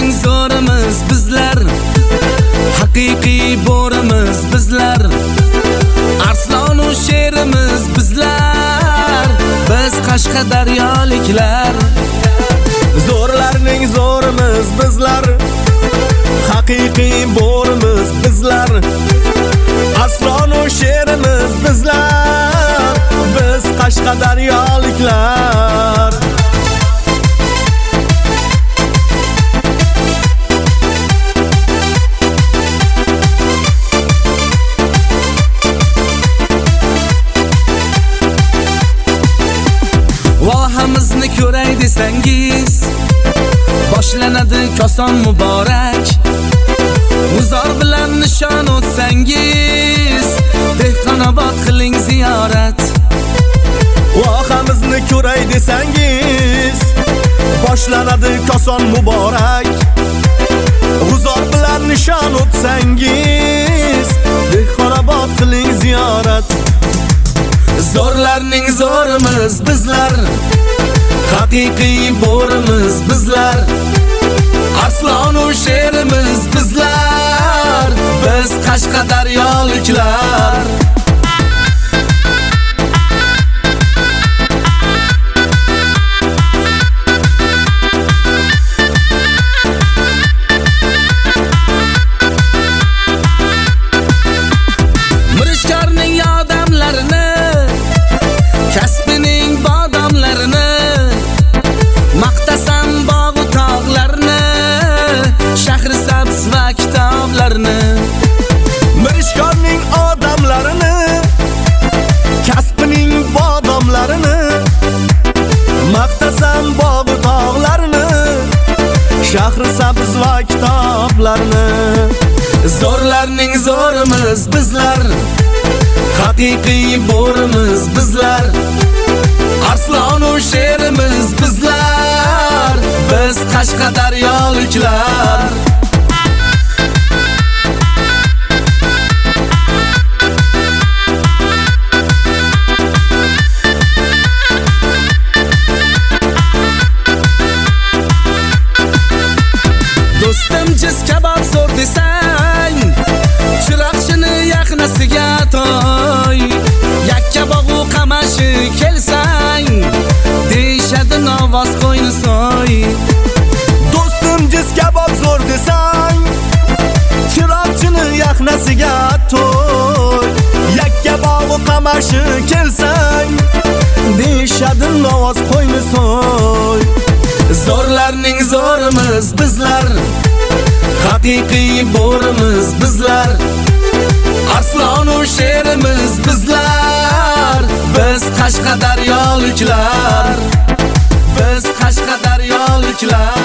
Zo'rlarning zo'rimiz bizlar, haqiqiy bo'rimiz bizlar, arslon u sherimiz bizlar, biz Qashqadaryoliklar. Zo'rlarning zo'rimiz bizlar, haqiqiy bo'rimiz bizlar, arslon u sherimiz bizlar, biz Qashqadaryoliklar. Vohamizni ko'ray desangiz, boshlanadi Koson muborak. G'uzor bilan nishon o'tsangiz, Dehqonobod qiling ziyorat. Vohamizni ko'ray desangiz, boshlanadi Koson muborak. G'uzor bilan nishon o'tsangiz, Dehqonobod qiling ziyorat. Zo'rlarning zo'rimiz bizlar, haqiqiy bo'rimiz bizlar, arslon u sherimiz bizlar, biz Qashqadaryoliklar. Mirishkorning odamlarini, kasbining bodomlarini, maqtasam bog'u tog'larni, shahri sabz va kitoblarni. Mirishkorning odamlarini, kasbining bodomlarini, maqtasam bog'u tog'larni, shahri sabz va kitoblarni. Zo'rlarning zo'rimiz bizlar, haqiqiy bo'rimiz bizlar, arslon u sherimiz bizlar, biz Qashqadaryoliklar. Do'stim jiz kabob zo'r desang, chiroqchini yaqinasiga to'y. Yakkabog' u qamashi kelsang, deyshadi novoz qo'yni so'y. Do'stim jiz kabob zo'r desang, chiroqchini yaqinasiga to'y. Yakkabog' u qamashi kelsang, deyshadi novoz qo'yni so'y. Zo'rlarning zo'rimiz bizlar, haqiqiy bo'rimiz bizlar, arslon u sherimiz bizlar, biz Qashqadaryoliklar, biz Qashqadaryoliklar.